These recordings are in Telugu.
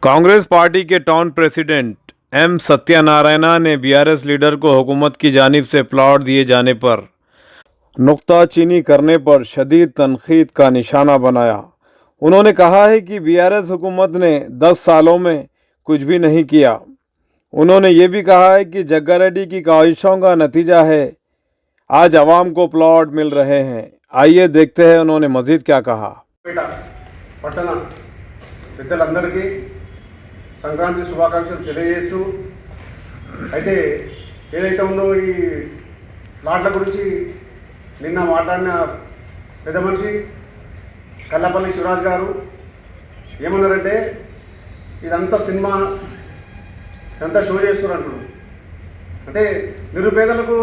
कांग्रेस पार्टी के टाउन प्रेसिडेंट एम सत्यानारायणा ने बीआरएस लीडर को हुकूमत की जानिब से प्लॉट दिए जाने पर नुक्ताचीनी करने पर शदीद तनकीद का निशाना बनाया। उन्होंने कहा है कि बीआरएस हुकूमत ने 10 सालों में कुछ भी नहीं किया। उन्होंने ये भी कहा है कि जग्गा रेड्डी की काविशों का नतीजा है आज अवाम को प्लॉट मिल रहे हैं। आइए देखते हैं उन्होंने मजीद क्या कहा। పట్టణ పెద్దలందరికీ సంక్రాంతి శుభాకాంక్షలు తెలియజేస్తూ అయితే ఏదైతే ఉందో ఈ ప్లాట్ల గురించి నిన్న మాట్లాడిన పెద్ద మనిషి కల్లపల్లి శివరాజ్ గారు ఏమన్నారంటే ఇదంతా సినిమా ఇదంతా షో చేస్తున్నారు అంటే నిరుపేదలకు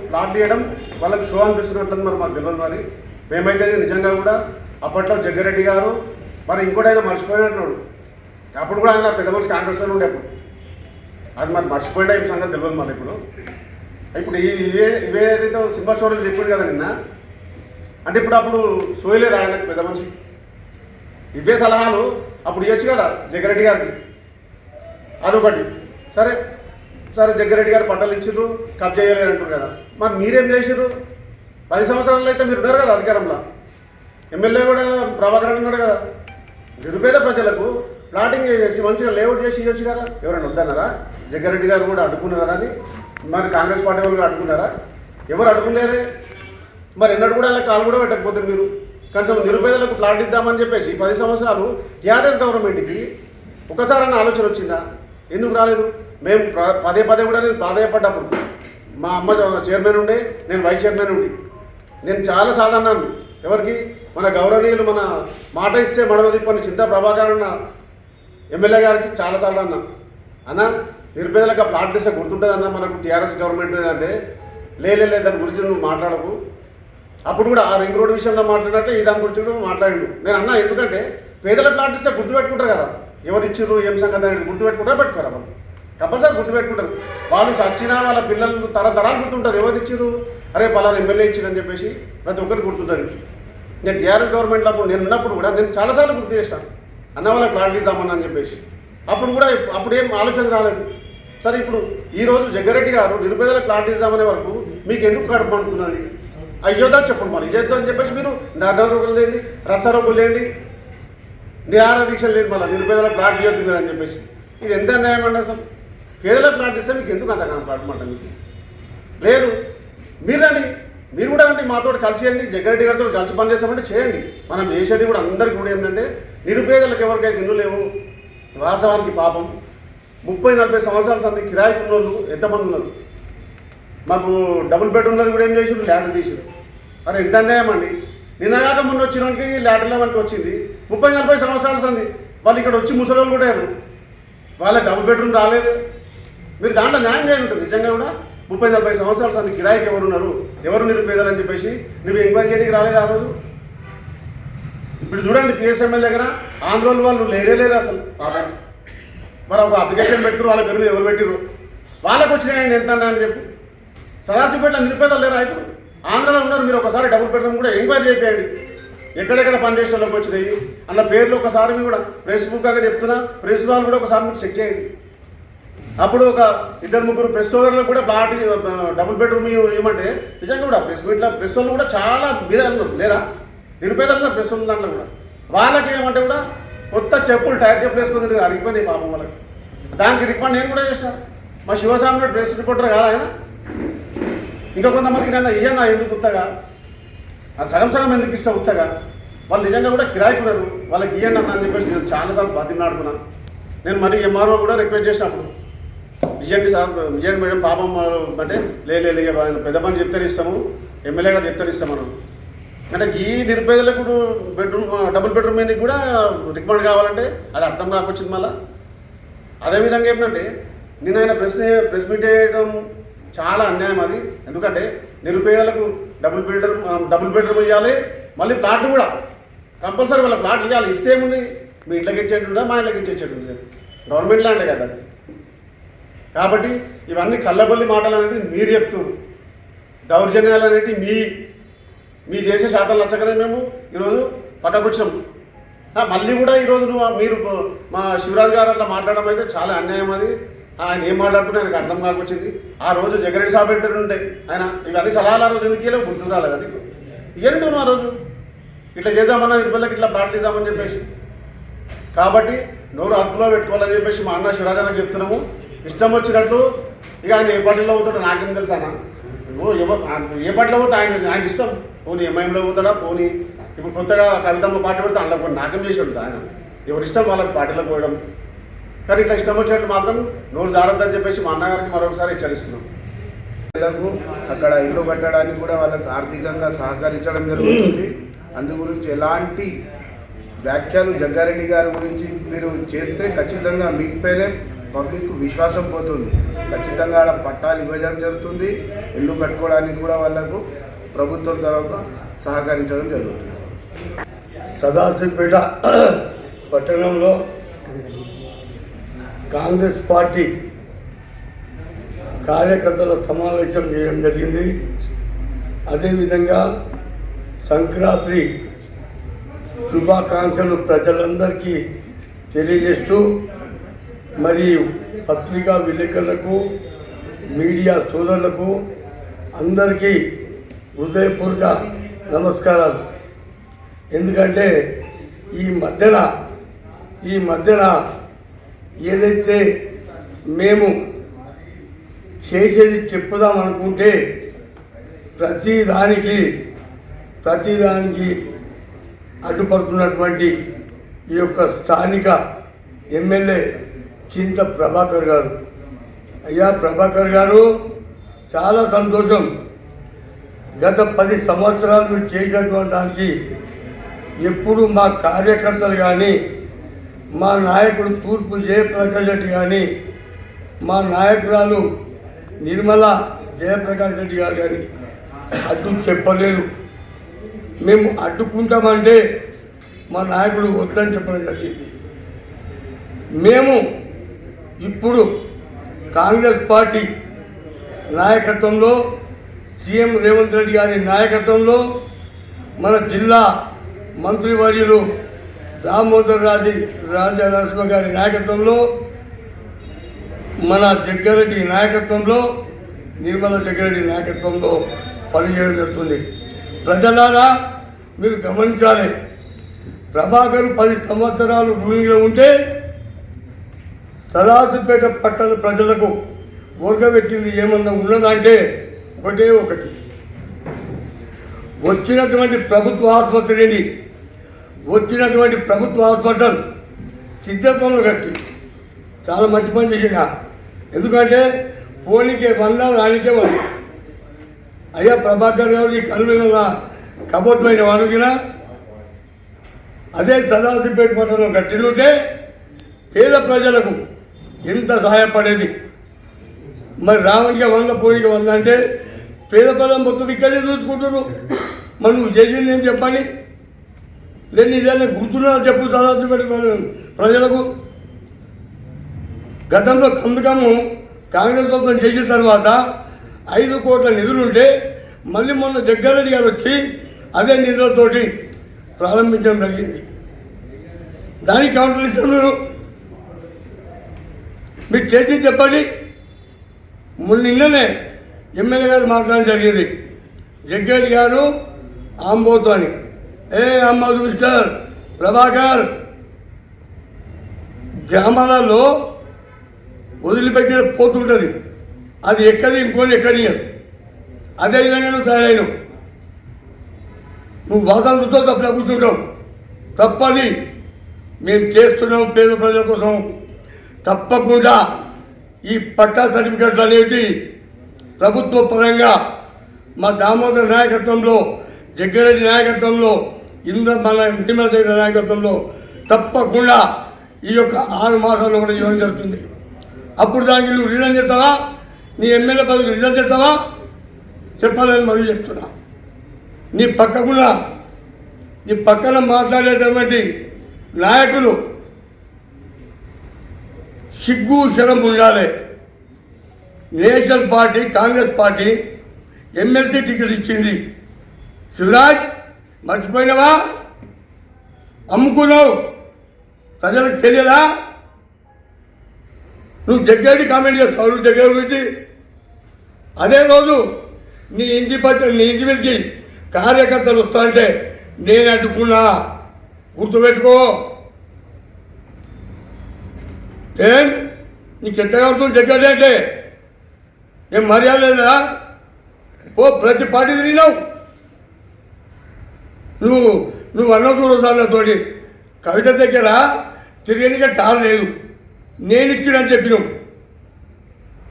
ప్లాట్ ఇవ్వడం వాళ్ళకి షో అనిపిస్తున్నట్లేదు మరి మాకు తెలియదు. మరి మేమైతే నిజంగా కూడా అప్పట్లో జగ్గారెడ్డి గారు మరి ఇంకోటి ఆయన మర్చిపోయినట్టున్నాడు. అప్పుడు కూడా ఆయన పెద్ద మనిషి కాంగ్రెస్లో ఉండే అప్పుడు అది మరి మర్చిపోయినా ఈ సంగతి తెలియదు మరి ఇప్పుడు ఇవే ఏదైతే సినిమా స్టోరీలు చెప్పాడు కదా నిన్న, అంటే అప్పుడు సోయలేదు ఆయనకు పెద్ద మనిషి. ఇవే సలహాలు అప్పుడు ఇవ్వచ్చు కదా జగ్గారెడ్డి గారికి. అదొకటి. సరే జగ్గారెడ్డి గారు పట్టాలు ఇచ్చారు, కబ్జా చేయలేరు అంటారు కదా. మరి మీరేం చేసారు? 10 సంవత్సరాలు అయితే మీరు ఉన్నారు కదా అధికారంలో. ఎమ్మెల్యే కూడా ప్రభాకర్ ఉన్నాడు కదా. నిరుపేద ప్రజలకు ప్లాటింగ్ చేసి మంచిగా లేఅవుట్ చేసి ఇవ్వచ్చు కదా. ఎవరైనా వద్దన్నారా? జగ్గారెడ్డి గారు కూడా అడ్డుకున్నారు అని మరి కాంగ్రెస్ పార్టీ వాళ్ళు కూడా అడ్డుకున్నారా? ఎవరు అడ్డుకున్నారే? మరి ఎన్నడూ కూడా అలా కాలు కూడా పెట్టకపోతారు మీరు. కనీసం నిరుపేదలకు ప్లాట్ ఇద్దామని చెప్పేసి 10 సంవత్సరాలు టీఆర్ఎస్ గవర్నమెంట్కి ఒకసారన్న ఆలోచన వచ్చిందా? ఎందుకు రాలేదు? మేము పదే కూడా నేను ప్రాధాన్యపడ్డప్పుడు మా అమ్మ చైర్మన్ ఉండే, నేను వైస్ చైర్మన్ ఉండి నేను చాలాసార్లు అన్నాను. ఎవరికి? మన గౌరవనీయులు మన మాట ఇస్తే మడవది కొన్ని చింతా ప్రభాకర్ అన్న ఎమ్మెల్యే గారికి చాలాసార్లు అన్న నిరుపేదలకు ప్లాట్ ఇస్తే గుర్తుంటుందన్న మనకు టీఆర్ఎస్ గవర్నమెంట్ అంటే లేదు దాని గురించి నువ్వు మాట్లాడకు. అప్పుడు కూడా ఆ రింగ్ రోడ్ విషయంలో మాట్లాడినట్టే ఈ దాని గురించి కూడా మాట్లాడిండు. నేను అన్నా ఎందుకంటే పేదల ప్లాట్ ఇస్తే గుర్తుపెట్టుకుంటారు కదా, ఎవరు ఇచ్చారు ఏం సంగతి అనేది గుర్తుపెట్టుకుంటారా పెట్టుకోరా? వాళ్ళు కంపల్సరీ గుర్తుపెట్టుకుంటారు. వాళ్ళు చచ్చినా వాళ్ళ పిల్లలు తరతరాలు గుర్తుంటారు ఎవరు ఇచ్చారు, అరే పలానా ఎమ్మెల్యే ఇచ్చారని చెప్పేసి ప్రతి ఒక్కరికి గుర్తుంటుంది. నేను టీఆర్ఎస్ గవర్నమెంట్లో అప్పుడు నేను ఉన్నప్పుడు కూడా నేను చాలాసార్లు గుర్తు చేస్తాను అన్న వాళ్ళకి ప్లాట్ ఇద్దామని అని చెప్పేసి. అప్పుడు ఏం ఆలోచన రాలేదు. సరే ఇప్పుడు ఈరోజు జగ్గారెడ్డి గారు నిరుపేదలకు ప్లాట్ ఇద్దామనే వరకు మీకు ఎందుకు కడుపు అంటున్నది? అయ్యోదా చెప్పండి మరి ఇదేద్దాం అని చెప్పేసి మీరు ధర్నారోగులు లేని రస్తారోగులు లేండి నిరాహార దీక్షలు లేదు మళ్ళీ నిరుపేదలకు ప్లాట్ ఇవ్వద్దు అని చెప్పేసి. ఇది ఎంత అన్యాయం అండి అసలు? పేదలకు ప్లాట్ ఇస్తే మీకు ఎందుకు అంతగానో ప్లాట్ మాట మీకు లేదు. మీరు రండి, మీరు కూడా రండి మాతో కలిసి చేయండి, జగ్గారెడ్డి గారితో కలిసి పని చేస్తామంటే చేయండి. మనం చేసేది కూడా అందరికీ కూడా ఏంటంటే నిరుపేదలకు ఎవరికైతే ఇల్లు లేవు వాస్తవానికి పాపం 30-40 సంవత్సరాల సంది కిరాయి ఉన్న వాళ్ళు ఎంతమంది ఉన్నారు. మాకు డబుల్ బెడ్ ఉన్నది కూడా ఏం చేసారు, ల్యాండ్ తీసారు. అరే ఎంత అన్యాయం అండి. నిన్నగాక మొన్న వచ్చిన వానికి ల్యాండ్లో మనకి వచ్చింది 30-40 సంవత్సరాల సంది వాళ్ళు ఇక్కడ వచ్చి ముసలోళ్ళు కూడా అయ్యారు, వాళ్ళకి డబుల్ బెడ్రూమ్ రాలేదు. మీరు దాంట్లో న్యాయం చేయండి. నిజంగా కూడా 30-40 సంవత్సరాల సంది కిరాయికి ఎవరున్నారు, ఎవరు నిరుపేదలని చెప్పేసి నువ్వు ఎంక్వైరీ చేయడానికి రాలేదు ఆ రోజు. ఇప్పుడు చూడండి పిఎస్ఎంఎల్ దగ్గర ఆంధ్రోలు వాళ్ళు లేరు అసలు. మరి ఒక అప్లికేషన్ పెట్టుకుని వాళ్ళ పేరు ఎవరు పెట్టిరు, వాళ్ళకి వచ్చినాయండి ఎంత అని చెప్పి. సదాశివపేటలో నిరుపేదలు లేరా? ఇప్పుడు ఆంధ్రాలో ఉన్నారు. మీరు ఒకసారి డబుల్ బెడ్రూమ్ కూడా ఎంక్వైరీ చేయండి ఎక్కడెక్కడ పనిచేసే వాళ్ళకి వచ్చినాయి అన్న పేర్లు ఒకసారి మీరు కూడా ప్రెస్ బుక్గా చెప్తున్నా, ప్రెస్ వాళ్ళు కూడా ఒకసారి మీరు చెక్ చేయండి. అప్పుడు ఒక 2-3 ప్రెస్ సోదరులకు కూడా ప్లాట్ డబుల్ బెడ్రూమ్ ఇవ్వమంటే నిజంగా కూడా ప్రెస్ వాళ్ళు కూడా చాలా బీదలు లేరా? నిరుపేదలు ఉన్నారు ప్రెస్ వాళ్ళ దాంట్లో కూడా. వాళ్ళకి ఏమంటే కూడా కొత్త చెప్పులు టైర్ చెప్పులు వేసుకుని అడిగిపోయింది పాపం వాళ్ళకి. దానికి రికమెండ్ నేను కూడా చేశాను. మా శివస్వామి ప్రెస్ రిపోర్టర్ కాదు ఆయన. ఇంకా కొంతమందికి నన్ను ఇయ్యన్నా ఎందుకు ఉత్తగా, అది సగం ఎందుకు ఇస్తా ఉత్తగా? వాళ్ళు నిజంగా కూడా కిరాయికున్నారు, వాళ్ళకి ఇయ్యండి అన్న అని చెప్పేసి నేను చాలాసార్లు బతిమలాడుకున్నాను. నేను మరి ఎంఆర్ఓ కూడా రిక్వెస్ట్ చేసినప్పుడు విజయండి సార్, విజయండి మేడం పాపం అంటే లేదు పెద్ద పని చెప్తారు ఇస్తాము, ఎమ్మెల్యే గారు చెప్తారు ఇస్తామను. అంటే ఈ నిరుపేదలకు డబుల్ బెడ్రూమ్ మీద కూడా రికమెండ్ కావాలంటే అది అర్థం కాకొచ్చింది మళ్ళీ. అదేవిధంగా ఏంటంటే నేను ఆయన ప్రెస్ మీట్ చేయడం చాలా అన్యాయం అది. ఎందుకంటే నిరుపేదలకు డబుల్ బెడ్రూమ్ ఇవ్వాలి, మళ్ళీ ప్లాట్లు కూడా కంపల్సరీ వాళ్ళ ప్లాట్ ఇవ్వాలి. ఇస్తే ఏముంది, మీ ఇంట్లోకి ఇచ్చేటుందా మా ఇంట్లోకి ఇచ్చేటుందా? గవర్నమెంట్ ల్యాండే కదా అది. కాబట్టి ఇవన్నీ కళ్ళబొల్లి మాటలు అనేది మీరు చెప్తున్నారు, దౌర్జన్యాలు అనేవి మీ చేసే శాతం నచ్చకనే మేము ఈరోజు పక్కకు వచ్చాము. మళ్ళీ కూడా ఈరోజు మీరు మా శివరాజ్ గారు అట్లా మాట్లాడడం అయితే చాలా అన్యాయం. అది ఆయన ఏం మాట్లాడుతున్నా ఆయనకు అర్థం కాకొచ్చింది. ఆ రోజు జగరెడ్డి సాబ్ పెట్టారు ఉంటే ఆయన ఇవన్నీ సలహాలు ఆ రోజు ఎందుకు గుర్తు రాలేదు. అది ఇవ్వండి ఆ రోజు ఇట్లా చేసామన్నా ఇబ్బందికి ఇట్లా ప్లాట్ చేసామని చెప్పేసి. కాబట్టి నోరు అదుపులో పెట్టుకోవాలని చెప్పేసి మా అన్న శివరాజ్ అన్నకు చెప్తున్నాము. ఇష్టం వచ్చినట్లు ఇక ఆయన ఏ పార్టీలో పోతాడో నాకేం తెలుసు అన్న. ఏ పార్టీలో పోతే ఆయన ఇష్టం. పోనీ ఎంఐఎంలో పోతాడా, పోనీ ఇప్పుడు కొత్తగా కవితమ్మ పార్టీ పెడితే అందులో పోయి నాకేం చేసి ఉంటుంది ఆయన. ఎవరి ఇష్టం వాళ్ళకి పార్టీలో పోయడం. కానీ ఇట్లా ఇష్టం వచ్చినట్టు మాత్రం నోరు జారద్దని చెప్పేసి మా అన్నగారికి మరొకసారి హెచ్చరిస్తున్నాం. అక్కడ ఇల్లు కట్టడానికి కూడా వాళ్ళకి ఆర్థికంగా సహకరించడం జరుగుతుంది. అందు గురించి ఎలాంటి వ్యాఖ్యలు జగ్గారెడ్డి గారి గురించి మీరు చేస్తే ఖచ్చితంగా మీపైనే పబ్లిక్ విశ్వాసం పోతుంది. ఖచ్చితంగా ఆడ పట్టాలు ఇవ్వడం జరుగుతుంది. ఇల్లు కట్టుకోవడానికి కూడా వాళ్ళకు ప్రభుత్వం తరఫున సహకరించడం జరుగుతుంది. సదాశివపేట పట్టణంలో కాంగ్రెస్ పార్టీ కార్యకర్తల సమావేశం చేయడం జరిగింది. అదేవిధంగా సంక్రాంతి శుభాకాంక్షలు ప్రజలందరికీ తెలియజేస్తూ మరియు పత్రికా విలేకరులకు మీడియా సోదరులకు అందరికీ హృదయపూర్వక నమస్కారాలు. ఎందుకంటే ఈ మధ్యన ఏదైతే మేము చేసేది చెప్పుదాం అనుకుంటే ప్రతిదానికి అడ్డుపడుతున్నటువంటి ఈ యొక్క స్థానిక ఎమ్మెల్యే చింత ప్రభాకర్ గారు. అయ్యా ప్రభాకర్ గారు, చాలా సంతోషం. గత 10 సంవత్సరాలు మీరు చేసినటువంటి దానికి ఎప్పుడు మా కార్యకర్తలు కానీ, మా నాయకుడు తూర్పు జయప్రకాష్ రెడ్డి కానీ, మా నాయకురాలు నిర్మల జయప్రకాష్ రెడ్డి గారు కానీ అడ్డు చెప్పలేదు. మేము అడ్డుకుంటామంటే మా నాయకుడు వద్దని చెప్పడం జరిగింది. మేము ఇప్పుడు కాంగ్రెస్ పార్టీ నాయకత్వంలో, సీఎం రేవంత్ రెడ్డి గారి నాయకత్వంలో, మన జిల్లా మంత్రివర్యులు దామోదర్ రాజనరసింహ గారి నాయకత్వంలో, మన జగ్గారెడ్డి నాయకత్వంలో, నిర్మల జగ్గారెడ్డి నాయకత్వంలో పనిచేయడం జరుగుతుంది. ప్రజలారా మీరు గమనించాలి. ప్రభాకర్ 10 సంవత్సరాలు రూలింగ్లో ఉంటే సదాశివపేట పట్టణ ప్రజలకు వర్గపెట్టింది ఏమన్నా ఉన్నదంటే ఒకటే ఒకటి. వచ్చినటువంటి ప్రభుత్వ ఆసుపత్రిని, వచ్చినటువంటి ప్రభుత్వ హాస్పిటల్ సిద్ధత్వంలో కట్టి చాలా మంచి పని చేసిన. ఎందుకంటే పోనీకే 100 రానికే 100. అయ్యా ప్రభాకర్ గారు, ఈ కనుల కబోత్మైన వానుకినా అదే సదాశివపేట పట్టణం కట్టినుంటే పేద ప్రజలకు ఎంత సహాయపడేది. మరి రావణికి 100 పోనీకి 100 అంటే పేద ప్రజలు మొత్తం ఇక్కడే చూసుకుంటారు. మరి నువ్వు చేసింది ఏం చెప్పండి? లేదు ఇదేనా గుర్తున్నా చెప్పు సదాశివపేట ప్రజలకు. గతంలో కందుకము కాంగ్రెస్ ప్రభుత్వం చేసిన తర్వాత 5 కోట్ల నిధులుంటే మళ్ళీ మొన్న జగ్గారెడ్డి గారు వచ్చి అదే నిధులతోటి ప్రారంభించడం జరిగింది. దానికి కౌంటర్ ఇస్తున్నారు. మీరు చేసి చెప్పండి. నిన్ననే ఎమ్మెల్యే గారు మాట్లాడడం జరిగింది. జగ్గారెడ్డి గారు ఆంబోతో అని. అమ్మదు మిస్టర్ ప్రభాకర్, గ్రామాలలో వదిలిపెట్టిన పోతుంటుంది, అది ఎక్కది ఇంకోటి ఎక్కడియదు. అదేవిధంగా నువ్వు తయారైనవు. నువ్వు వాసన చూస్తూ తప్పలా కూర్చుంటావు. తప్పది. మేము చేస్తున్నాం పేద ప్రజల కోసం. తప్పకుండా ఈ పట్టా సర్టిఫికెట్లు అనేవి ప్రభుత్వ పరంగా మా దామోదర్ నాయకత్వంలో, జగ్గారెడ్డి నాయకత్వంలో, మన నిర్మల జగన్ నాయకత్వంలో తప్పకుండా ఈ యొక్క 6 మాసాల్లో కూడా ఇవ్వడం జరుగుతుంది. అప్పుడు దానికి నువ్వు రిజైన్ చేస్తావా? నీ ఎమ్మెల్యే పదవికి రిజైన్ చేస్తావా? చెప్పాలని మనం చెప్తున్నా. నీ పక్కన మాట్లాడేటటువంటి నాయకులు సిగ్గు శరం ఉండాలి. National party, Congress party MLC ticket ఇచ్చింది. శివరాజ్ మర్చిపోయినావా? అమ్ముకున్నావు, ప్రజలకు తెలియదా? నువ్వు జగ్గారెడ్డి కామెంట్ చేస్తావు, నువ్వు జగ్గారెడ్డి గురించి. అదే రోజు నీ ఇంటి మీదకి కార్యకర్తలు వస్తా అంటే నేను అడ్డుకున్నా, గుర్తుపెట్టుకో. ఏం నీకు ఎట్లా అవుతుంది జగ్గారెడ్డి అంటే? ఏం మర్యాద లేదా? ఓ ప్రతి పార్టీ తిరిగినావు నువ్వు అన్నో చూడతాతోటి. కవిత దగ్గర తిరిగనిక కారు లేదు, నేను ఇచ్చినని చెప్పినావు.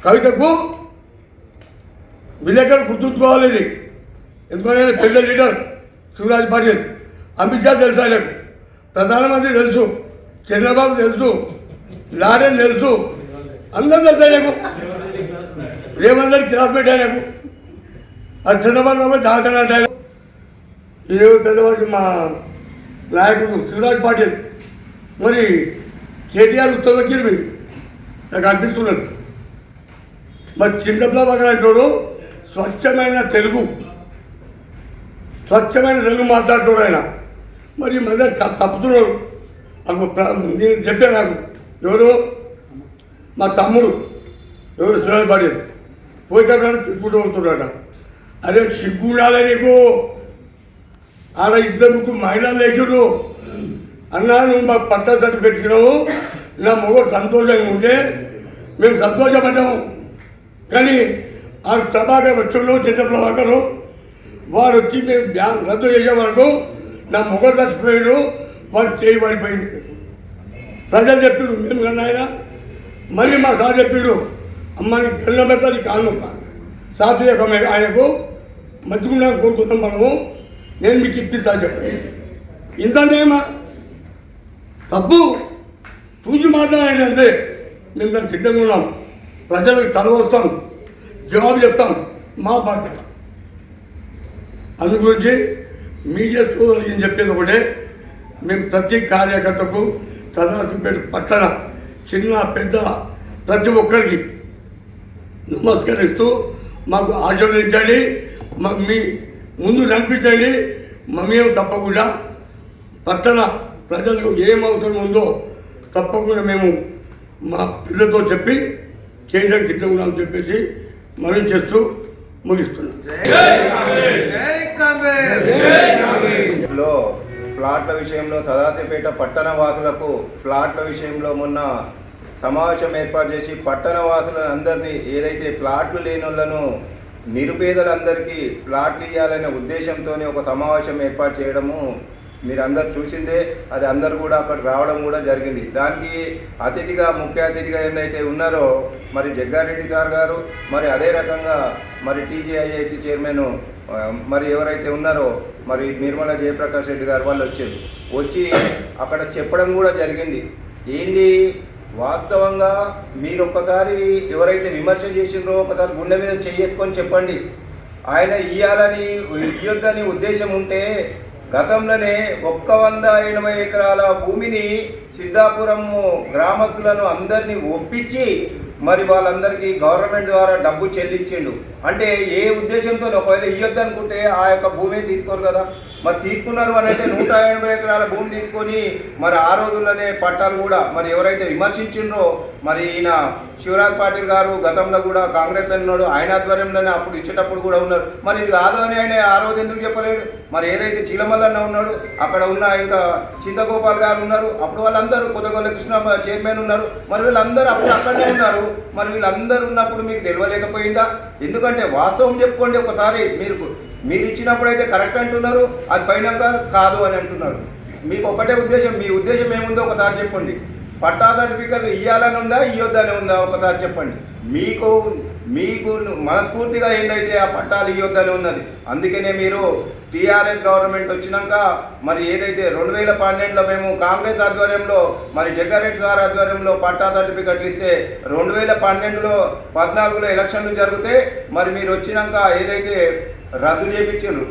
కవితకు విలేకరు గుర్తుంచుకోవాలి. ఇది ఎందుకంటే పెద్ద లీడర్ శివరాజ్ పాటిల్, అమిత్ షా తెలుసు, ఆయనకు ప్రధానమంత్రి తెలుసు, చంద్రబాబు తెలుసు, లాడెన్ తెలుసు, అందరూ తెలుసు ఆయనకు. రేవంత్ రెడ్డి క్లాస్మేట్ ఆయనకు. అది చంద్రబాబు దాల్చాడంటే ఆయన ఏ పెద్దవాడి మా నాయకుడు శివరాజ్ పాటిల్. మరి కేటీఆర్ ఉత్తరకిరివి నాకు అనిపిస్తున్నది. మరి చిన్నపిల్లగా అంటాడు స్వచ్ఛమైన తెలుగు మాట్లాడుతాడు ఆయన. మరి మధ్య తప్పుతున్నాడు. నేను చెప్పాను, నాకు ఎవరు మా తమ్ముడు ఎవరు శివరాజ్ పాటిల్ పోయేటప్పుడు తిప్పుతూ ఉంటున్నాడు. అరే సిగ్గు ఉండాలి నీకు. ఆడ ఇద్దరు మహిళలు వేసుడు అన్నా, నువ్వు మాకు పట్టా సర్టిఫికెట్ ఇచ్చినావు, నా మొగడు సంతోషంగా ఉంటే మేము సంతోషపడ్డాము. కానీ ఆ ప్రభాకర్ వచ్చాడు, చిన్న ప్రభాకరు, వాడు వచ్చి మేము బ్యాంక్ రద్దు చేసే వరకు నా మొగడు చచ్చిపోయాడు, వాడు చేయి పడిపోయింది. ప్రజలు చెప్పాడు మేము కన్నా ఆయన. మళ్ళీ మా సార్ చెప్పాడు, అమ్మని గల్ల పెడతాది కాళ్ళు సాఫీ ఆయనకు మంచిగా కోరుకుందాం మనము, నేను మీకు ఇప్పిస్తాను చెప్పండి. ఇంతేమా తప్పు చూసి మాట్లాడండి అంతే. మేము దాన్ని సిద్ధంగా ఉన్నాం, ప్రజలకు తల వస్తాం, జవాబు చెప్తాం, మా బాధ్యత. అందు గురించి మీడియా సోదరులకు చెప్పేది ఒకటే, మేము ప్రతి కార్యకర్తకు సదాశివపేట పట్టణ చిన్న పెద్ద ప్రతి ఒక్కరికి నమస్కరిస్తూ మాకు ఆశీర్వదించండి, మీ ముందు నడిపించండి. మేము తప్పకుండా పట్టణ ప్రజలకు ఏం అవసరం ఉందో తప్పకుండా మేము మా పిల్లలతో చెప్పి చేయడానికి సిద్ధంగా ఉన్నామని చెప్పేసి మనం చేస్తూ ముగిస్తున్నాం. ప్లాట్ల విషయంలో సదాశివపేట పట్టణ వాసులకు ప్లాట్ల విషయంలో మొన్న సమావేశం ఏర్పాటు చేసి పట్టణ వాసులందరినీ ఏదైతే ప్లాట్లు లేని వాళ్ళను నిరుపేదలందరికీ ప్లాట్లు ఇవ్వాలనే ఉద్దేశంతో ఒక సమావేశం ఏర్పాటు చేయడము మీరందరూ చూసిందే. అది అందరూ కూడా అక్కడికి రావడం కూడా జరిగింది. దానికి ముఖ్య అతిథిగా ఏదైతే ఉన్నారో మరి జగ్గారెడ్డి సార్ గారు, మరి అదే రకంగా మరి టీజేఐఐసి చైర్మన్ మరి ఎవరైతే ఉన్నారో మరి నిర్మలా జయప్రకాష్ రెడ్డి గారు వాళ్ళు వచ్చి అక్కడ చెప్పడం కూడా జరిగింది. ఏంటి వాస్తవంగా మీరు ఒక్కసారి ఎవరైతే విమర్శ చేసిండ్రో ఒకసారి గుండె మీద చేసుకొని చెప్పండి. ఆయన ఇయ్యొద్దని ఉద్దేశం ఉంటే గతంలోనే 180 ఎకరాల భూమిని సిద్ధాపురం గ్రామస్తులను అందరినీ ఒప్పించి మరి వాళ్ళందరికీ గవర్నమెంట్ ద్వారా డబ్బు చెల్లించిండు. అంటే ఏ ఉద్దేశంతో ఒకవేళ ఇయ్యొద్దనుకుంటే ఆ యొక్క భూమి తీసుకోరు కదా. మరి తీసుకున్నారు అని అంటే 180 ఎకరాల భూమి తీసుకొని మరి ఆ రోజుల్లోనే పట్టాలు కూడా మరి ఎవరైతే విమర్శించిండ్రో మరి ఈయన శివరాజ్ పాటిల్ గారు గతంలో కూడా కాంగ్రెస్లో ఉన్నాడు, ఆయన ఆధ్వర్యంలోనే అప్పుడు ఇచ్చేటప్పుడు కూడా ఉన్నారు. మరి ఇది కాదు అని ఆయన ఆ రోజు ఎందుకు చెప్పలేడు? మరి ఏదైతే చీలమల్లన్న ఉన్నాడు, అక్కడ ఉన్న ఇంకా చింతగోపాల్ గారు ఉన్నారు, అప్పుడు వాళ్ళందరూ కొత్తగొల్ల కృష్ణ చైర్మన్ ఉన్నారు, మరి వీళ్ళందరూ అప్పుడు అక్కడనే ఉన్నారు. మరి వీళ్ళందరూ ఉన్నప్పుడు మీకు తెలియలేకపోయిందా? ఎందుకంటే వాస్తవం చెప్పుకోండి ఒకసారి. మీరు ఇచ్చినప్పుడు అయితే కరెక్ట్ అంటున్నారు, అది పైనాక కాదు అని అంటున్నారు. మీకు ఒకటే ఉద్దేశం, మీ ఉద్దేశం ఏముందో ఒకసారి చెప్పండి. పట్టా సర్టిఫికెట్లు ఇవ్వాలని ఉందా ఇవ్వద్దని ఉందా ఒకసారి చెప్పండి. మీకు మనస్ఫూర్తిగా ఏంటైతే ఆ పట్టాలు ఇవ్వద్దని ఉన్నది. అందుకనే మీరు టీఆర్ఎస్ గవర్నమెంట్ వచ్చినాక మరి ఏదైతే 2012లో మేము కాంగ్రెస్ ఆధ్వర్యంలో మరి జగ్గారెడ్డి సార్ ఆధ్వర్యంలో పట్టా సర్టిఫికెట్లు ఇస్తే 2012లో 14లో ఎలక్షన్లు జరిగితే మరి మీరు వచ్చినాక ఏదైతే రద్దు చేయించారు,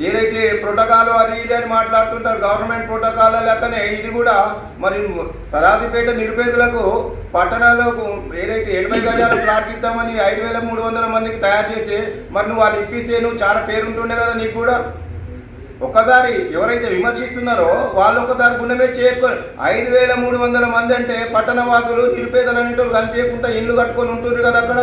ఏదైతే ప్రోటోకాల్ అది ఇది అని మాట్లాడుతుంటారు, గవర్నమెంట్ ప్రోటోకాల్ లెక్కనే ఇది కూడా మరి సదాశివపేట నిరుపేదలకు పట్టణాలకు ఏదైతే 80 గజాల ప్లాట్లు ఇద్దామని 5300 మందికి తయారు చేస్తే మరి నువ్వు వాళ్ళు ఇప్పిస్తే నువ్వు చాలా పేరుంటుండే కదా నీకు కూడా. ఒకదారి ఎవరైతే విమర్శిస్తున్నారో వాళ్ళు ఒకదారి గుండె చేరుకొని 5,300 మంది అంటే పట్టణవాసులు నిరుపేదలు అనేటోళ్ళు కనిపించకుండా ఇల్లు కట్టుకొని ఉంటున్నారు కదా అక్కడ.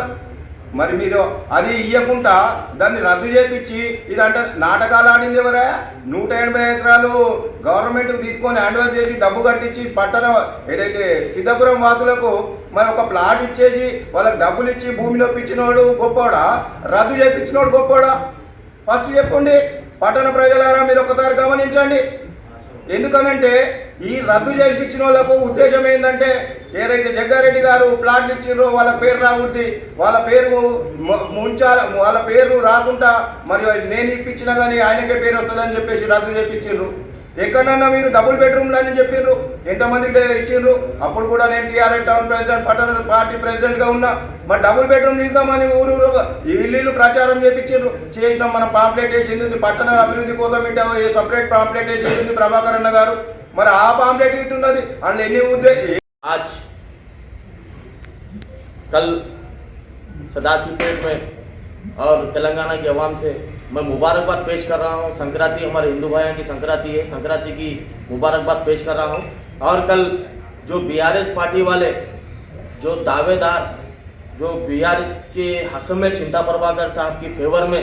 మరి మీరు అది ఇవ్వకుండా దాన్ని రద్దు చేయించి ఇదంటే నాటకాలు ఆడింది ఎవరా? 180 ఎకరాలు గవర్నమెంట్కి తీసుకొని హ్యాండ్ ఓవర్ చేసి డబ్బు కట్టించి పట్టణ ఏదైతే సిద్ధపురం వాసులకు మరి ఒక ప్లాట్ ఇచ్చేసి వాళ్ళకి డబ్బులు ఇచ్చి భూమిలో పిచ్చినోడు గొప్పవాడా, రద్దు చేయించినోడు గొప్పవాడా? ఫస్ట్ చెప్పండి పట్టణ ప్రజలారా, మీరు ఒకసారి గమనించండి. ఎందుకనంటే ఈ రద్దు చేయించిన వాళ్ళకు ఉద్దేశం ఏంటంటే ఏదైతే జగ్గారెడ్డి గారు ప్లాట్లు ఇచ్చిండ్రో వాళ్ళ పేరు రావుద్ది, వాళ్ళ పేరు ముంచాల, వాళ్ళ పేరు రాకుండా మరి నేను ఇప్పించినా కానీ ఆయనకే పేరు వస్తుందని చెప్పేసి రద్దు చేయించిండ్రు. ఎక్కడన్నా మీరు డబుల్ బెడ్రూమ్లు అని చెప్పిండ్రు, ఎంతమందికి ఇచ్చిండ్రు? అప్పుడు కూడా నేను టీఆర్ఎస్ టౌన్ ప్రెసిడెంట్ పట్టణ పార్టీ ప్రెసిడెంట్గా ఉన్నా. మరి డబుల్ బెడ్రూమ్ ఇద్దామని ఊరు ఇల్లు ప్రచారం చేయించిండ్రు. చేసినాం, మనం పాంప్లెట్ వేసింది పట్టణ అభివృద్ధి కోసం ఇట్లా సపరేట్ పాంప్లెట్ వేసింది ప్రభాకర్ అన్న గారు. మరి ఆ పాంప్లెట్ ఇట్టున్నది అందులో ఎన్ని आज कल सदाशिवपेट में और तेलंगाना की आवाम से मैं मुबारकबाद पेश कर रहा हूँ। संक्रांति हमारे हिंदू भाइयों की संक्रांति है, संक्रांति की मुबारकबाद पेश कर रहा हूँ। और कल जो बीआरएस पार्टी वाले जो दावेदार जो बीआरएस के हक में चिंता प्रभाकर साहब की फेवर में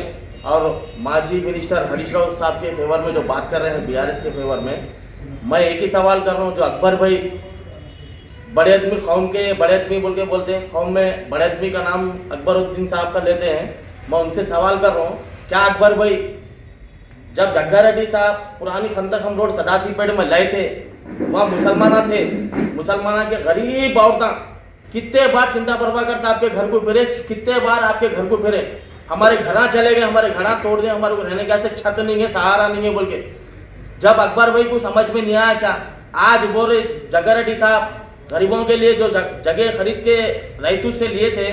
और माजी मिनिस्टर हरीश राव साहब के फेवर में जो बात कर रहे हैं बीआरएस के फेवर में, मैं एक ही सवाल कर रहा हूँ। जो अकबर भाई बड़े आदमी कौम के बड़े आदमी बोल के बोलते हैं, कौम में बड़े आदमी का नाम अकबरुद्दीन साहब का लेते हैं, मैं उनसे सवाल कर रहा हूँ, क्या अकबर भाई जब जग्गारेड्डी साहब पुरानी खंदकम रोड सदाशिवपेट में लाए थे, वहाँ मुसलमान थे, मुसलमान के गरीब औरतें कितने बार चिंता प्रभाकर साहब के घर को फिरे, कितने बार आपके घर को फिरे, हमारे घर चले गए, हमारे घर तोड़ दिए, हमारे को रहने का से छत नहीं है, सहारा नहीं है बोल के। जब अकबर भाई को समझ में नहीं आया क्या, आज बोल रहे जग्गारेड्डी साहब गरीबों के लिए जो जगह खरीद के रईतू से लिए थे,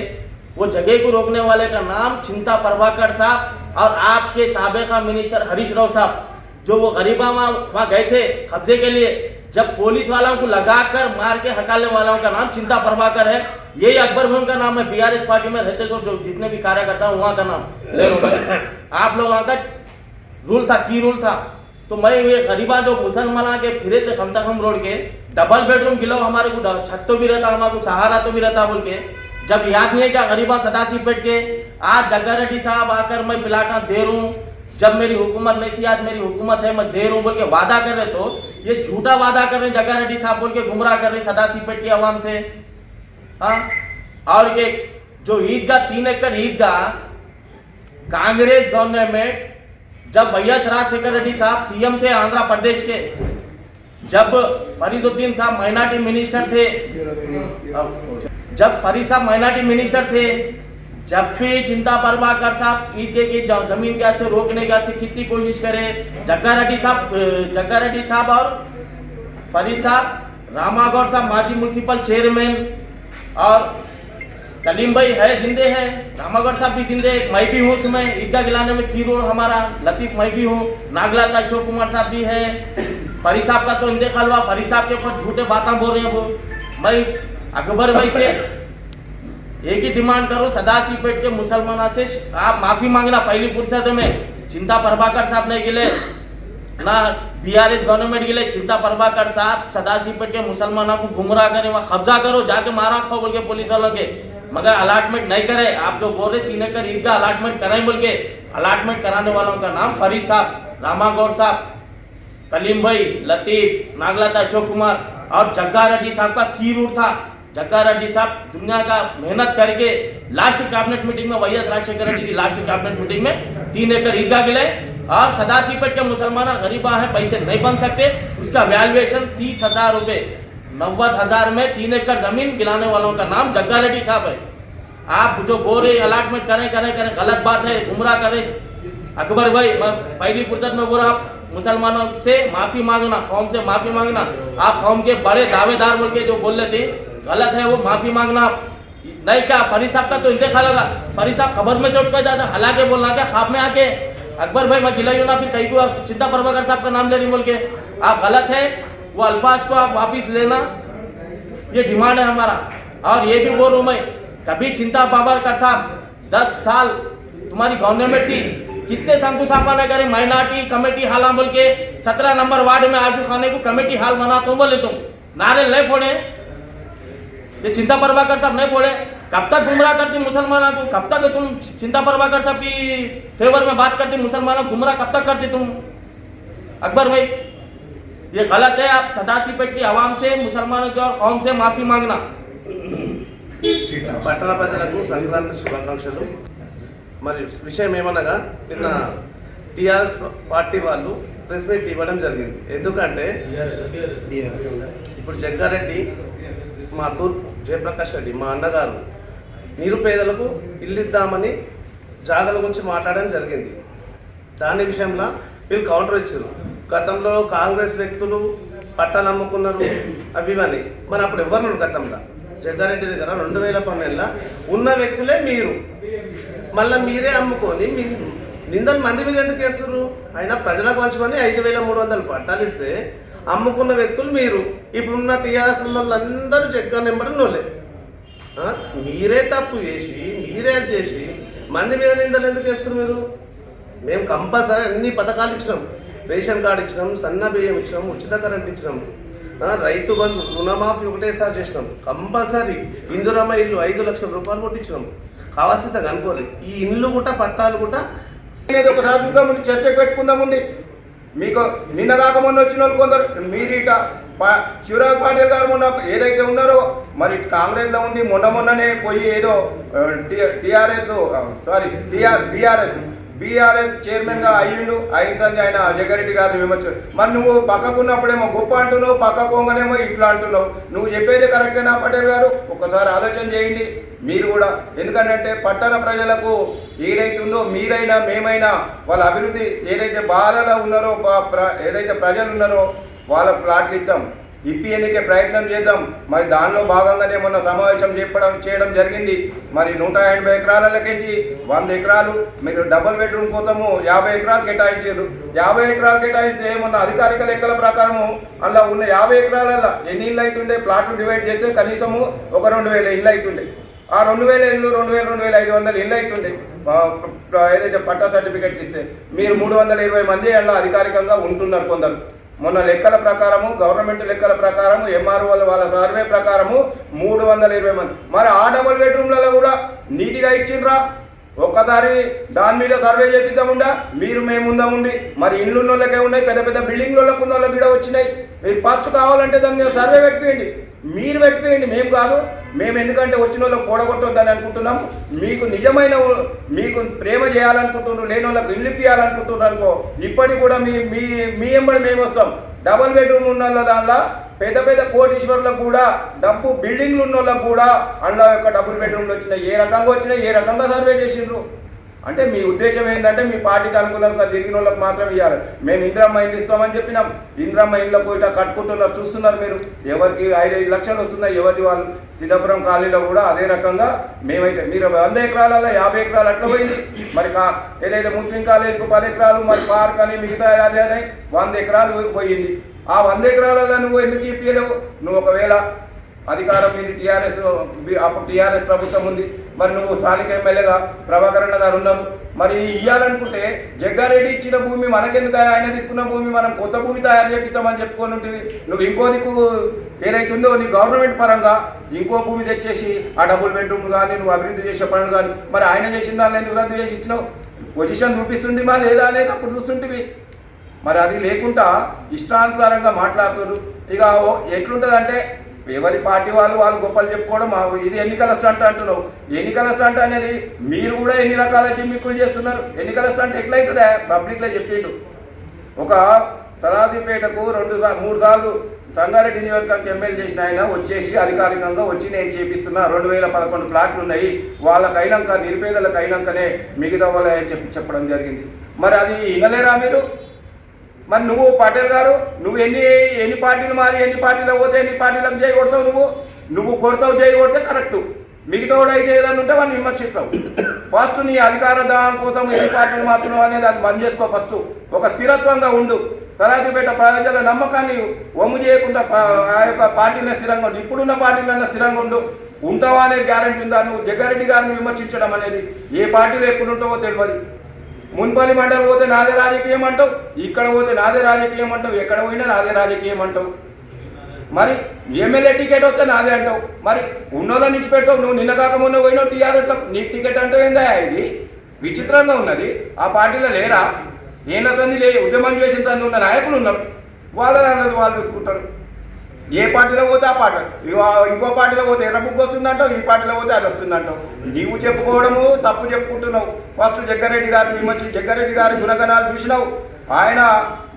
वो जगह को रोकने वाले का नाम चिंता प्रभाकर साहब और आपके साबिका मिनिस्टर हरीश राव साहब, जो वो गरीबा वहाँ गए थे कब्जे के लिए, जब पुलिस वालों को लगाकर मार के हकालने वालों का नाम चिंता प्रभाकर है। यही अकबर भाई का नाम है। बीआरएस पार्टी में रहते तो जो जितने भी कार्यकर्ता हैं वहाँ का नाम आप लोगों का रूल था, की रूल था। तो मैं ये गरीबा जो मुसलमान के फिरे थे खंदकम रोड के, डबल बेडरूम गिलो, हमारे को छत तो भी रहता, हमारे को सहारा तो भी रहता बोल के, जब याद नहीं है क्या गरीबा सदाशिवपेट के? आज जग्गारेड्डी साहब आकर मैं प्लाटा दे रहा हूँ, जब मेरी हुकूमत नहीं थी आज मेरी हुकूमत है, मैं दे रहा हूँ बोल के वादा कर रहे, तो ये झूठा वादा कर रहे जग्गारेड्डी साहब बोल के गुमराह कर रहे सदाशिवपेट की आवाम से। हाँ, और ये जो ईदगाह 3 एकड़ ईदगाह कांग्रेस गवर्नमेंट, जब वैएस राजशेखर रेड्डी साहब सीएम थे आंध्र प्रदेश के, जब फरीदुद्दीन साहब माइनॉरिटी मिनिस्टर थे, जब फरीद साहब माइनॉरिटी मिनिस्टर थे, जब भी चिंता प्रभाकर साहब ईदगाह की जमीन के से रोकने का से कितनी कोशिश करे, जग्गारेड्डी साहब और फरीद साहब, रामागौड़ साहब माजी म्यूनसिपल चेयरमैन और कलीम भाई है जिंदे हैं, रामागढ़ साहब भी जिंदे, मैं भी हूँ उसमें ईदगाह गिलाने में की रोल हमारा, लतीफ मैं भी हूँ, नागलाता अशोक कुमार साहब भी है, फरीद साहब का तो इंतकाल हुआ, फरीद साहब के ऊपर झूठे बातें बोल रहे हैं वो। मैं अकबर भाई से एक ही डिमांड करूँ, सदाशिवपेट के मुसलमानों से आप माफ़ी मांगना पहली फुर्सत में। चिंता प्रभाकर साहब नहीं गिले ना बीआरएस गवर्नमेंट गिले, चिंता प्रभाकर साहब सदाशिवपेट के मुसलमानों को गुमराह करें, वहाँ कब्जा करो, जाके मारा खाओ बोल के पुलिस वालों के, मगर अलाटमेंट नहीं करे। आप जो बोल रहे 3 एकड़ ईदगाह अलाटमेंट कराएं बोल के, अलाटमेंट कराने वालों का नाम फरीद साहब, रामागौड़ साहब, कलीम भाई, लतीफ, नागलाता अशोक कुमार और जग्गारेड्डी साहब का की रूट था। जग्गारेड्डी साहब दुनिया का मेहनत करके लास्ट कैबिनेट मीटिंग में वैएस राजशेखर रेड्डी की लास्ट कैबिनेट मीटिंग में 3 एकड़ ईदगाह गिले और सदाशिवपेट के मुसलमान गरीबा हैं, पैसे नहीं बन सकते, उसका वैल्यूएशन 30,000 रुपये, 90,000 में 3 एकड़ जमीन गिलाने वालों का नाम जग्गारेड्डी साहब है। आप जो बोल रहे अलाटमेंट करें, गलत बात है, गुमराह करें। अकबर भाई मैं पहली फुर्सत में बोल रहा, आप मुसलमानों से माफ़ी मांगना, कौम से माफ़ी मांगना। आप कौम के बड़े दावेदार बोल के जो बोल रहे थे गलत है, वो माफ़ी मांगना नहीं। क्या फरीद साहब का तो इंतकाल होगा, फरीद साहब खबर में चोट कर जाता, हालांकि बोलना क्या ख्वाब में आके अकबर भाई मैं गिलाई हूँ ना, फिर कहीं को आप चिंता प्रभाकर साहब का नाम ले रही बोल के, आप गलत है, वो अल्फाज को आप वापिस लेना, ये डिमांड है हमारा। और ये भी बोल रहा हूँ मैं, कभी चिंता प्रभाकर साहब 10 साल तुम्हारी गवर्नमेंट थी, कितने शंकुस्थापन है करे माइनॉरिटी कमेटी हाल बोल के 17 नंबर वार्ड में आशू खाने को कमेटी हाल बना तुम बोले तुम नारे नहीं फोड़े, ये चिंता प्रभाकर साहब नहीं फोड़े। कब तक गुमराह करती मुसलमानों को, कब तक तुम चिंता प्रभाकर साहब की फेवर में बात करती मुसलमानों को गुमराह कब तक करती तुम? अकबर भाई ये गलत है। आप सदाशिवपेट की आवाम से, मुसलमानों की और कौम से माफी मांगना। పట్టణ ప్రజలకు సంక్రాంతి శుభాకాంక్షలు। మరి విషయం ఏమనగా నిన్న టీఆర్ఎస్ పార్టీ వాళ్ళు ప్రెస్ మీట్ ఇవ్వడం జరిగింది. ఎందుకంటే ఇప్పుడు జగ్గారెడ్డి, మా తూర్పు జయప్రకాష్ రెడ్డి మా అన్నగారు నిరుపేదలకు ఇల్లు ఇద్దామని జాగాల గురించి మాట్లాడడం జరిగింది. దాని విషయంలో వీళ్ళు కౌంటర్ ఇచ్చారు. గతంలో కాంగ్రెస్ వ్యక్తులు పట్టాలు అమ్ముకున్నారు అవి ఇవన్నీ. మరి అప్పుడు ఎవరు గతంలో జగ్గారెడ్డి దగ్గర 2012లో ఉన్న వ్యక్తులే మీరు, మళ్ళీ మీరే అమ్ముకొని నిందలు మంది మీద ఎందుకు వేస్తారు? అయినా ప్రజలకు పంచుకొని 5300 పట్టాలు ఇస్తే అమ్ముకున్న వ్యక్తులు మీరు. ఇప్పుడున్న టీఆర్ఎస్ ఉన్న వాళ్ళందరూ జగ్గా నెంబర్ ఉన్నోళ్ళే. మీరే తప్పు చేసి మీరే చేసి మంది మీద నిందలు ఎందుకు వేస్తారు మీరు? మేము కంపల్సరీ అన్ని పథకాలు ఇచ్చినాం. రేషన్ కార్డు ఇచ్చినాం, సన్న బియ్యం ఇచ్చినాం, ఉచిత కరెంట్ ఇచ్చినాం, రైతు బంధు రుణమాఫీ ఒకటేసారి చేసినాం. కంపల్సరీ ఇందిరమ్మ ఇల్లు 5 లక్షల రూపాయలు కొట్టించినాం. కావాల్సింది అనుకోలేదు. ఈ ఇల్లు కూడా పట్టాలు కూడా ఒకసారి చూద్దామండి, చర్చకు పెట్టుకుందామండి. మీకు నిన్న కాక మొన్న వచ్చిన వాళ్ళు కొందరు మీరు ఇట శివరాజ్ పాటిల్ గారు మొన్న ఏదైతే ఉన్నారో మరి కాంగ్రెస్లో ఉండి మొన్ననే పోయి ఏదో బీఆర్ఎస్ చైర్మన్గా అయ్యిండు. అయిన ఆయన జగ్గారెడ్డి గారిని విమర్శ. మరి నువ్వు పక్కకున్నప్పుడేమో గొప్ప అంటున్నావు, పక్కకోగానేమో ఇట్లా అంటున్నావు. నువ్వు చెప్పేది కరెక్టేనా పటేల్ గారు? ఒక్కసారి ఆలోచన చేయండి మీరు కూడా. ఎందుకంటే పట్టణ ప్రజలకు ఏదైతే ఉందో మీరైనా మేమైనా వాళ్ళ అభివృద్ధి ఏదైతే బాధలో ఉన్నారో ఏదైతే ప్రజలు ఉన్నారో వాళ్ళ ప్లాట్లు ఇద్దాం, ఇప్పియనికే ప్రయత్నం చేద్దాం. మరి దానిలో భాగంగానే మొన్న సమావేశం చేయడం జరిగింది. మరి 180 ఎకరాలకించి 100 ఎకరాలు మీరు డబుల్ బెడ్రూమ్ కోసము 50 ఎకరాలు కేటాయించారు. 50 ఎకరాలు కేటాయిస్తే మొన్న అధికారిక లెక్కల ప్రకారము అలా ఉన్న 50 ఎకరాలలో ఎన్ని ఇళ్ళు అవుతుండే ప్లాట్లు డివైడ్ చేస్తే కనీసము ఒక 2000 ఇళ్ళు అవుతుండే. ఆ 2000 ఇళ్ళు 2500 ఇళ్ళు అవుతుండే ఏదైతే పట్టా సర్టిఫికెట్ ఇస్తే. మీరు 320 మంది అలా అధికారికంగా ఉంటున్నారు కొందరు. మొన్న లెక్కల ప్రకారము గవర్నమెంట్ లెక్కల ప్రకారము ఎంఆర్ఓ వాళ్ళ సర్వే ప్రకారము 320 మంది. మరి ఆ డబుల్ బెడ్రూమ్లలో కూడా నీతిగా ఇచ్చిండ్రా? ఒక్కసారి దాని మీద సర్వే చేపిద్దాముండా? మీరు మేము ఉందాముండి. మరి ఇల్లు ఉన్న వాళ్ళకే ఉన్నాయి, పెద్ద పెద్ద బిల్డింగ్లకు ఉన్న వాళ్ళకి కూడా వచ్చినాయి. మీరు ఫస్ట్ కావాలంటే దాని మీద సర్వే పెట్టియండి, మీరు పెట్టియండి, మేము కాదు. మేము ఎందుకంటే వచ్చిన వాళ్ళకి కూడగొట్టొద్దని అనుకుంటున్నాం. మీకు నిజమైన మీకు ప్రేమ చేయాలనుకుంటున్నారు, లేని వాళ్ళకి ఇల్లు ఇప్పియాలనుకుంటున్నారు అనుకో, ఇప్పటికి కూడా మీ ఎంబడి మేము వస్తాం. డబుల్ బెడ్రూమ్ ఉన్న వాళ్ళ దానిలో పెద్ద పెద్ద కోటీశ్వరులకు కూడా డబ్బు బిల్డింగ్లు ఉన్న వాళ్ళకు కూడా అందులో యొక్క డబుల్ బెడ్రూమ్లు వచ్చినాయి. ఏ రకంగా వచ్చినాయి, ఏ రకంగా సర్వే చేసిండ్రు? అంటే మీ ఉద్దేశం ఏంటంటే మీ పార్టీకి అనుకూలంగా తిరిగిన వాళ్ళకి మాత్రం ఇవ్వాలి. మేము ఇందిరమ్మ ఇండ్లు ఇస్తామని చెప్పినాం. ఇందిరమ్మ ఇండ్లకు ఇట్లా కట్టుకుంటున్నారు, చూస్తున్నారు మీరు. ఎవరికి 5 లక్షలు వస్తున్నాయి, ఎవరి వాళ్ళు. సిద్ధాపురం కాలనీలో కూడా అదే రకంగా మేమైతే మీరు 100 ఎకరాలలో 50 ఎకరాలు అట్లా పోయింది. మరి ఏదైతే ముస్లిం కాలేజీకి 10 ఎకరాలు, మరి పార్క్ అని మిగతా అదే 100 ఎకరాలు పోయింది. ఆ 100 ఎకరాలలో నువ్వు ఎందుకు ఇప్పించలేవు? నువ్వు ఒకవేళ అధికారం మీద అప్పుడు టీఆర్ఎస్ ప్రభుత్వం ఉంది, మరి నువ్వు స్థానిక ఎమ్మెల్యేగా ప్రభాకరణ గారు ఉన్నారు. మరి ఇవ్వాలనుకుంటే జగ్గారెడ్డి ఇచ్చిన భూమి మనకెందుకు? ఆయన తీసుకున్న భూమి మనం కొత్త భూమి తయారు చేపిస్తామని చెప్పుకొని ఉంటుంది. నువ్వు ఇంకో దిక్కు ఏదైతే ఉందో నీ గవర్నమెంట్ పరంగా ఇంకో భూమి తెచ్చేసి ఆ డబుల్ బెడ్రూమ్ కానీ నువ్వు అభివృద్ధి చేసే పనులు కానీ మరి ఆయన చేసిన దాన్ని ఎందుకు రద్దు చేసి ఇచ్చినావు? పొజిషన్ చూపిస్తుంటివా లేదా అనేది అప్పుడు చూస్తుంటివి. మరి అది లేకుండా ఇష్టానుసారంగా మాట్లాడుతున్నారు. ఇక ఎట్లుంటుందంటే ఎవరి పార్టీ వాళ్ళు గొప్పలు చెప్పుకోవడం. ఇది ఎన్నికల స్టంట్ అంటున్నావు. ఎన్నికల స్టంట్ అనేది మీరు కూడా ఎన్ని రకాల చిమ్మిక్కులు చేస్తున్నారు. ఎన్నికల స్టంట్ ఎట్లయితుందా? పబ్లిక్లో చెప్పిండు. ఒక సరాదిపేటకు 3 సార్లు సంగారెడ్డి నియోజకవర్గం ఎమ్మెల్యే చేసిన ఆయన వచ్చేసి అధికారికంగా వచ్చి నేను చేపిస్తున్నా 2011 ప్లాట్లు ఉన్నాయి, వాళ్ళకైనాక నిరుపేదలకు అయినాకనే మిగతా వాళ్ళని చెప్పడం జరిగింది. మరి అది వినలేరా మీరు? మరి నువ్వు పటేల్ గారు నువ్వు ఎన్ని పార్టీలు మారి ఎన్ని పార్టీలకు పోతే ఎన్ని పార్టీలకు జై కొడతావు? నువ్వు కొడతావు, జై కొడితే కరెక్టు. మిగతా కూడా అయితే ఏదన్నా ఉంటే వాళ్ళని విమర్శిస్తావు. ఫస్ట్ నీ అధికార దానం కోసం ఎన్ని పార్టీలు మారుతున్నావు అనేది అది బంద్ చేసుకో. ఫస్ట్ ఒక స్థిరత్వంగా ఉండు. సరాదిపేట ప్రజల నమ్మకాన్ని వమ్ము చేయకుండా ఆ యొక్క పార్టీలో స్థిరంగా ఉండు. ఇప్పుడున్న పార్టీలన్నా స్థిరంగా ఉంటావా అనేది గ్యారంటీ ఉందా? నువ్వు జగ్గారెడ్డి గారిని విమర్శించడం అనేది ఏ పార్టీలో ఎప్పుడు ఉంటావో తెలియదు. మున్పల్లి మండలి పోతే నాదే రాజకీయం అంటావు, ఇక్కడ పోతే నాదే రాజకీయం అంటావు, ఎక్కడ పోయినా నాదే రాజకీయం అంటావు. మరి ఎమ్మెల్యే టికెట్ వస్తే నాదే అంటావు. మరి ఉన్నోళ్ళ నుంచి పెడతావు. నువ్వు నిన్న కాక మొన్న పోయినావు టీఆర్ఎస్లో, నీకు టికెట్ అంటే ఏందా? ఇది విచిత్రంగా ఉన్నది. ఆ పార్టీలో లేరా? ఏళ్ళతోంది ఉద్యమం చేసిన తండ్రి ఉన్న నాయకులు ఉన్నారు. వాళ్ళ దాంట్లో వాళ్ళు చూసుకుంటారు. ఏ పార్టీలో పోతే ఆ పార్టీ, ఇంకో పార్టీలో పోతే ఎర్ర బుక్ వస్తుందంటావు, ఈ పార్టీలో పోతే అది వస్తుందంటావు. నీవు చెప్పుకోవడము తప్పు చెప్పుకుంటున్నావు. ఫస్ట్ జగ్గారెడ్డి గారు, ఈ మధ్య జగ్గారెడ్డి గారి గుణగణాలు చూసినావు. ఆయన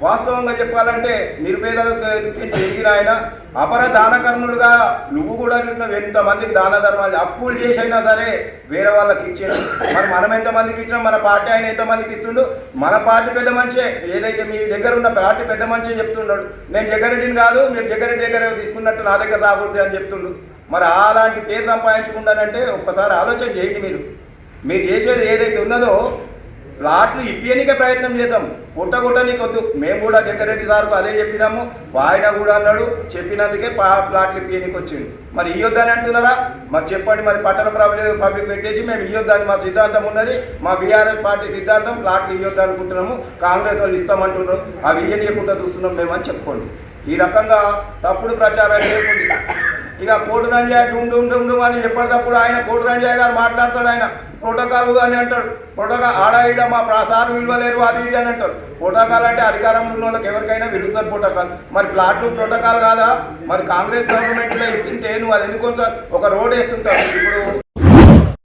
వాస్తవంగా చెప్పాలంటే నిరుపేదకి ఎదిగిన ఆయన అపర దానకర్ణుడుగా నువ్వు కూడా చూసినావు. ఎంతమందికి దాన ధర్మాలు అప్పులు చేసైనా సరే వేరే వాళ్ళకి ఇచ్చారు. మరి మనం ఎంతమందికి ఇచ్చినాం, మన పార్టీ ఆయన ఎంతమందికి ఇస్తుండు. మన పార్టీ పెద్ద మనిషే, ఏదైతే మీ దగ్గర ఉన్న పార్టీ పెద్ద మనిషి చెప్తున్నాడు, నేను జగ్గారెడ్డిని కాదు, మీరు జగ్గారెడ్డి దగ్గర తీసుకున్నట్టు నా దగ్గర రాకూడదు అని చెప్తుండు. మరి అలాంటి పేరు సంపాదించుకుంటానంటే ఒక్కసారి ఆలోచన చేయండి. మీరు చేసేది ఏదైతే ఉన్నదో ప్లాట్లు ఇప్పియనికే ప్రయత్నం చేద్దాం. గుట్ట నీకు వద్దు. మేము కూడా జగ్గారెడ్డి సార్కు అదే చెప్పినాము. ఆయన కూడా అన్నాడు, చెప్పినందుకే ప్లాట్లు ఇప్పియనికి వచ్చింది. మరి ఇయ్యొద్దని అంటున్నారా? మరి చెప్పండి. మరి పట్టణ పబ్లిక్ పెట్టేసి మేము ఇయ్యొద్దని మా సిద్ధాంతం ఉన్నది, మా బీఆర్ఎస్ పార్టీ సిద్ధాంతం, ప్లాట్లు ఇయ్యొద్దు అనుకుంటున్నాము, కాంగ్రెస్ వాళ్ళు ఇస్తామంటున్నారు, అవి ఇయ్యనీయకుండా చూస్తున్నాం మేము అని చెప్పుకోండి. ఈ రకంగా తప్పుడు ప్రచారం చేయకుండా ఇక కోటు రంజాయ్ డుమ్ అని ఎప్పటికప్పుడు ఆయన కోటు రంజాయ్ గారు మాట్లాడతాడు. ఆయన ప్రోటోకాల్ అని అంటాడు. ప్రోటోకాల్ ఆడ ఈడ మా ప్రసారం విలువలేరు అది ఇది అని అంటారు. ప్రోటోకాల్ అంటే అధికారంలో ఉన్న వాళ్ళకి ఎవరికైనా విడుస్తారు ప్రోటోకాల్. మరి ప్లాట్లు ప్రోటోకాల్ కాదా? మరి కాంగ్రెస్ గవర్నమెంట్లో ఇస్తుంటే నువ్వు అది ఎందుకు ఒక రోడ్ వేస్తుంటావు. ఇప్పుడు